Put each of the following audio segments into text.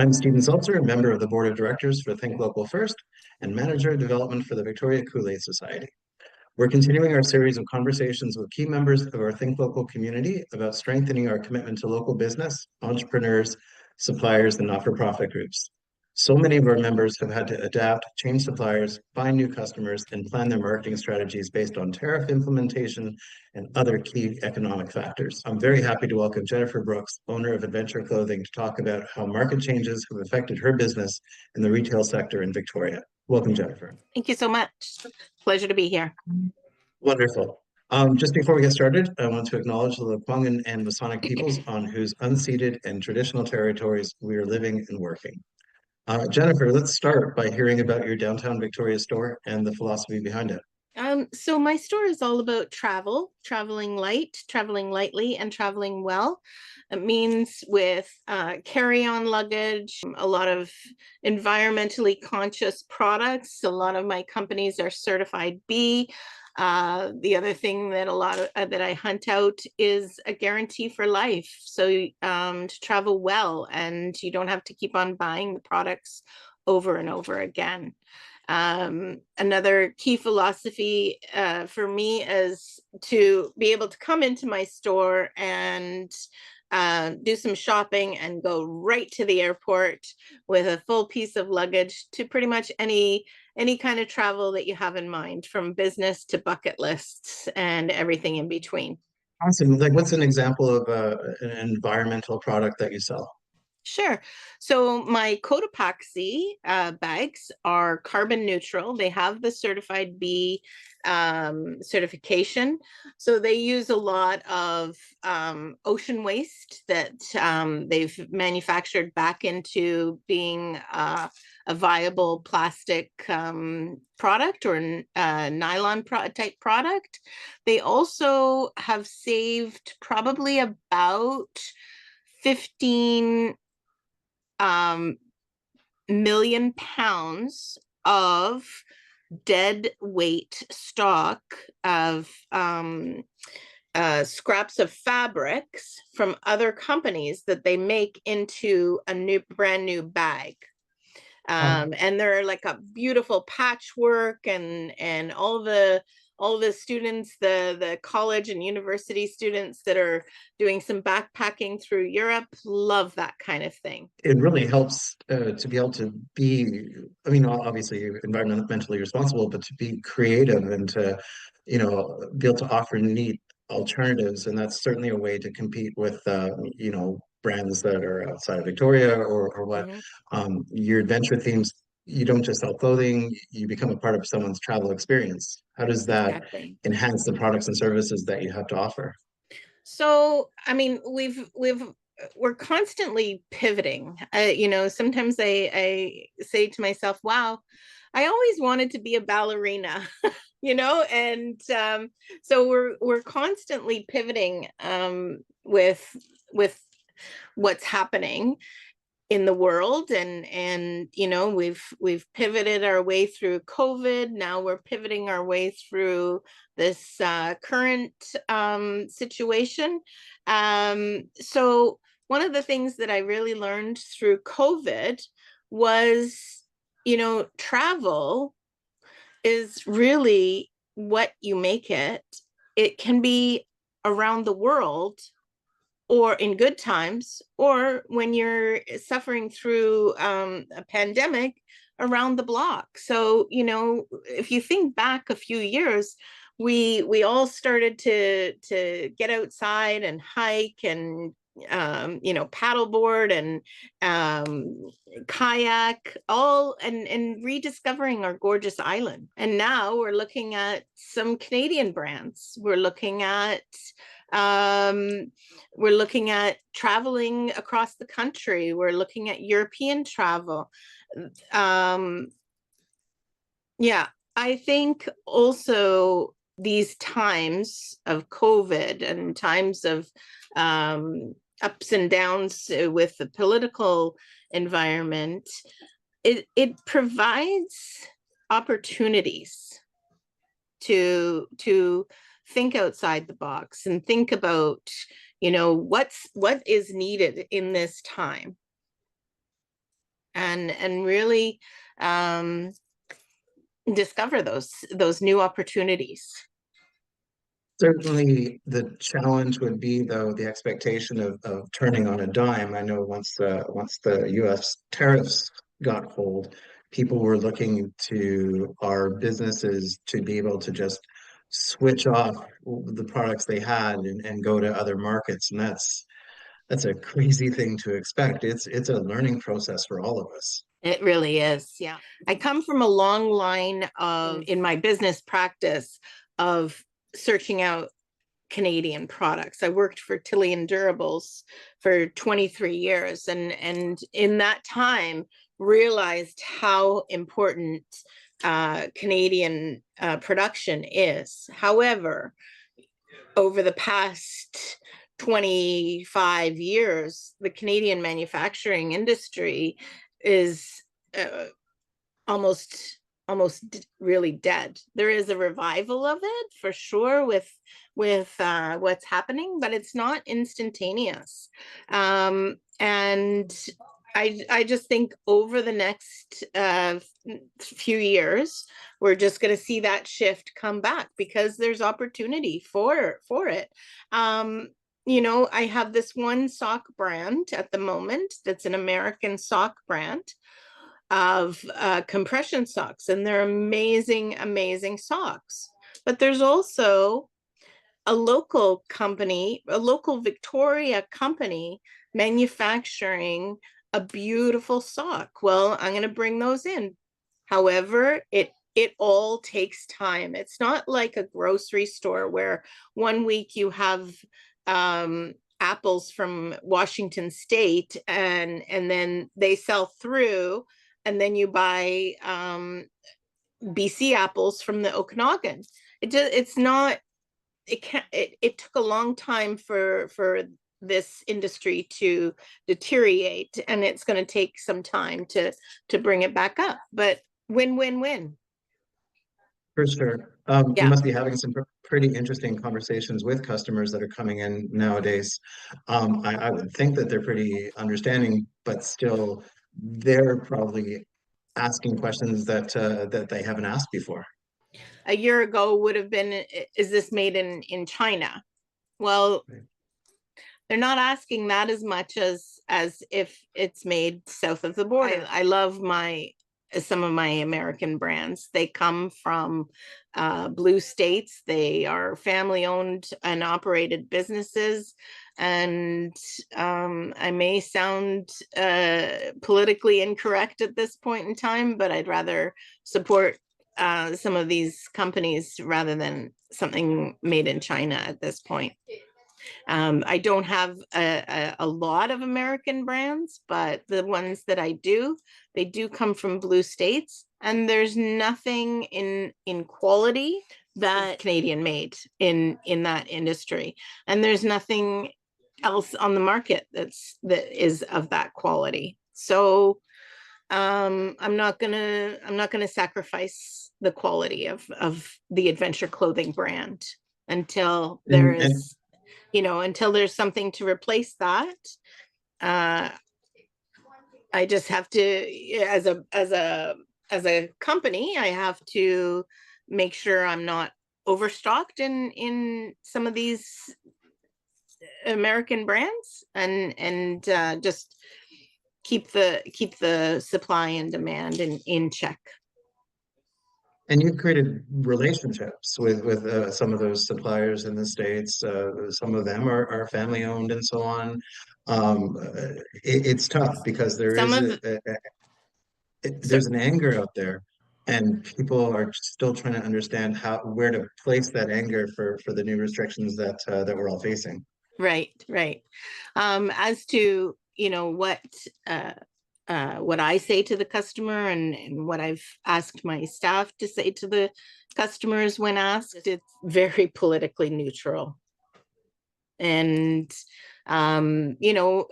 I'm Stephen Seltzer, a member of the Board of Directors for Think Local First and Manager of Development for the Victoria Kool-Aid Society. We're continuing our series of conversations with key members of our Think Local community about strengthening our commitment to local business, entrepreneurs, suppliers, and not-for-profit groups. So many of our members have had to adapt, change suppliers, find new customers, and plan their marketing strategies based on tariff implementation and other key economic factors. I'm very happy to welcome Jennifer Brooks, owner of Adventure Clothing, to talk about how market changes have affected her business in the retail sector in Victoria. Welcome, Jennifer. Thank you so much. Pleasure to be here. Wonderful. Just before we get started, I want to acknowledge the Lekwungen and Masonic peoples on whose unceded and traditional territories we are living and working. Jennifer, let's start by hearing about your downtown Victoria store and the philosophy behind it. So my store is all about traveling light, traveling lightly, and traveling well. It means with carry-on luggage, a lot of environmentally conscious products. A lot of my companies are certified B. The other thing that that I hunt out is a guarantee for life. So to travel well, and you don't have to keep on buying the products over and over again. Another key philosophy for me is to be able to come into my store and do some shopping and go right to the airport with a full piece of luggage to pretty much any kind of travel that you have in mind, from business to bucket lists and everything in between. Awesome. Like, what's an example of an environmental product that you sell? Sure. So my Cotopaxi bags are carbon neutral. They have the certified B certification. So they use a lot of ocean waste that they've manufactured back into being a viable plastic product, or nylon type product. They also have saved probably about 15 million pounds of dead weight stock of scraps of fabrics from other companies that they make into a brand new bag. And they're like a beautiful patchwork, and all the students, the college and university students that are doing some backpacking through Europe, love that kind of thing. It really helps to be able to be, I mean, obviously environmentally responsible, but to be creative and to, be able to offer neat alternatives. And that's certainly a way to compete with, brands that are outside of Victoria or what. Your adventure themes, you don't just sell clothing, you become a part of someone's travel experience. How does that Exactly. enhance the products and services that you have to offer? So, I mean, we're constantly pivoting. Sometimes I say to myself, wow, I always wanted to be a ballerina, and so we're constantly pivoting with what's happening in the world, and we've pivoted our way through COVID. Now we're pivoting our way through this current situation. So one of the things that I really learned through COVID was, travel is really what you make it. It can be around the world, or in good times, or when you're suffering through a pandemic, around the block. So, if you think back a few years, we all started to get outside and hike and paddleboard and kayak, all and rediscovering our gorgeous island. And now we're looking at some Canadian brands. We're looking at traveling across the country. We're looking at European travel. Yeah, I think also these times of COVID and times of ups and downs with the political environment, it provides opportunities to think outside the box and think about, what is needed in this time. and really discover those new opportunities. Certainly, the challenge would be, though, the expectation of turning on a dime. I know once the U.S. tariffs got hold, people were looking to our businesses to be able to just switch off the products they had and go to other markets, and that's a crazy thing to expect. It's a learning process for all of us. It really is. Yeah. I come from a long line of, in my business practice, of searching out Canadian products. I worked for Tillian Durables for 23 years, and in that time realized how important Canadian production is. However, over the past 25 years, the Canadian manufacturing industry is uh, almost really dead. There is a revival of it for sure with what's happening, but it's not instantaneous. And I just think over the next few years, we're just going to see that shift come back because there's opportunity for it. You know, I have this one sock brand at the moment that's an American sock brand of compression socks, and they're amazing socks. But there's also a local company, a local Victoria company manufacturing a beautiful sock. Well, I'm going to bring those in. However, it all takes time. It's not like a grocery store where one week you have apples from Washington State and then they sell through, and then you buy BC apples from the Okanagan. It's not, it took a long time for this industry to deteriorate, and it's going to take some time to bring it back up, but win. For sure. You Yeah. must be having some pretty interesting conversations with customers that are coming in nowadays. I would think that they're pretty understanding, but still, they're probably asking questions that they haven't asked before. A year ago would have been, is this made in China? Well, Right. they're not asking that as much as if it's made south of the border. I love some of my American brands. They come from blue states. They are family owned and operated businesses. And I may sound politically incorrect at this point in time, but I'd rather support some of these companies rather than something made in China at this point. I don't have a lot of American brands, but the ones that I do, they do come from blue states, and there's nothing in quality that Canadian made in that industry, and there's nothing else on the market that is of that quality. So I'm not gonna sacrifice the quality of the adventure clothing brand until there And is, you know, until there's something to replace that. I just have to, as a company, I have to make sure I'm not overstocked in some of these American brands, and just keep the supply and demand in check. And you've created relationships with some of those suppliers in the States. Some of them are family owned and so on. It's tough because there Some is of so there's an anger out there, and people are still trying to understand where to place that anger for the new restrictions that we're all facing. right. As to, you know, what I say to the customer and what I've asked my staff to say to the customers when asked, it's very politically neutral. And you know,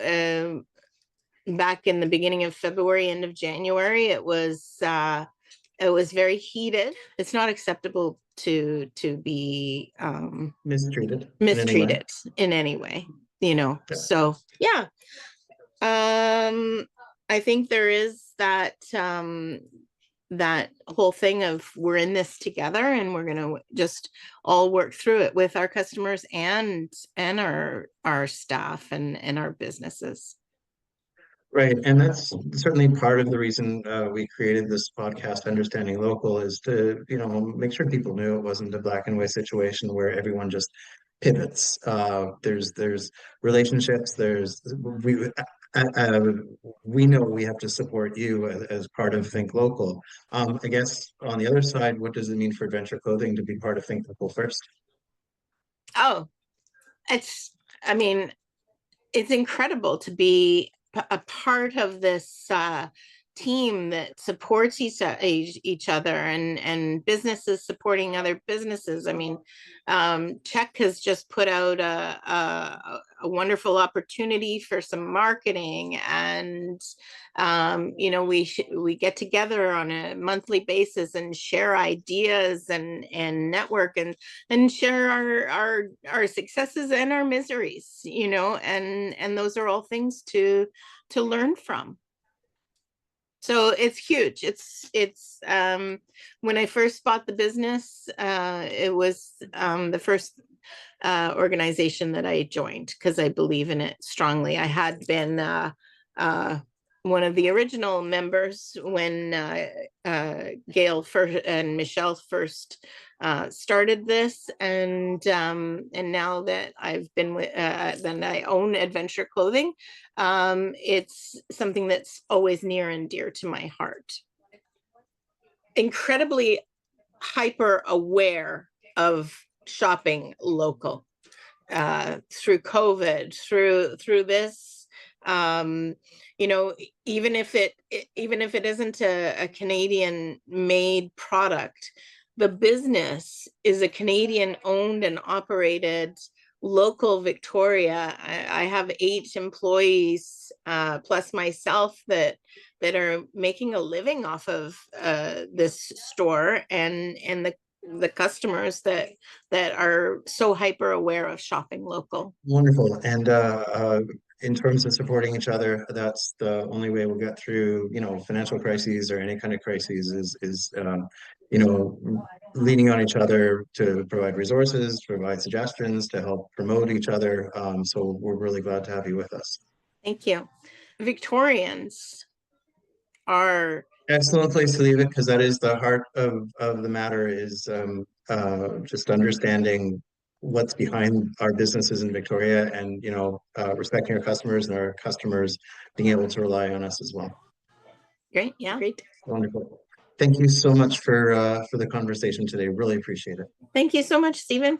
back in the beginning of February, end of January, it was very heated. It's not acceptable to be Mistreated in any way. mistreated in any way, you know. Yeah. So yeah. I think there is that that whole thing of we're in this together and we're going to just all work through it with our customers and our staff and our businesses. Right, and that's certainly part of the reason we created this podcast, Understanding Local, is to, make sure people knew it wasn't a black and white situation where everyone just pivots. There's relationships. Uh, we know we have to support you as part of Think Local. I guess on the other side, what does it mean for Adventure Clothing to be part of Think Local first? Oh, I mean, it's incredible to be a part of this team that supports each other and businesses supporting other businesses. I mean, CHEK has just put out a wonderful opportunity for some marketing, and we get together on a monthly basis and share ideas and network and share our successes and our miseries, and those are all things to learn from. So it's huge. It's when I first bought the business, it was the first organization that I joined because I believe in it strongly. I had been one of the original members when Gail first and Michelle first started this, and now that I've been with, then I own Adventure Clothing. It's something that's always near and dear to my heart. Incredibly hyper aware of shopping local through COVID, through this. Even if it isn't a Canadian made product, the business is a Canadian owned and operated local Victoria. I have 8 employees plus myself that are making a living off of this store and the customers that are so hyper aware of shopping local. Wonderful. And in terms of supporting each other, that's the only way we'll get through, financial crises or any kind of crises is leaning on each other to provide resources, provide suggestions, to help promote each other. So we're really glad to have you with us. Thank you. Victorians are excellent place to leave it, because that is the heart of the matter, is just understanding what's behind our businesses in Victoria, and respecting our customers and our customers being able to rely on us as well. Great. Yeah, great. Wonderful. Thank you so much for the conversation today. Really appreciate it. Thank you so much, Stephen.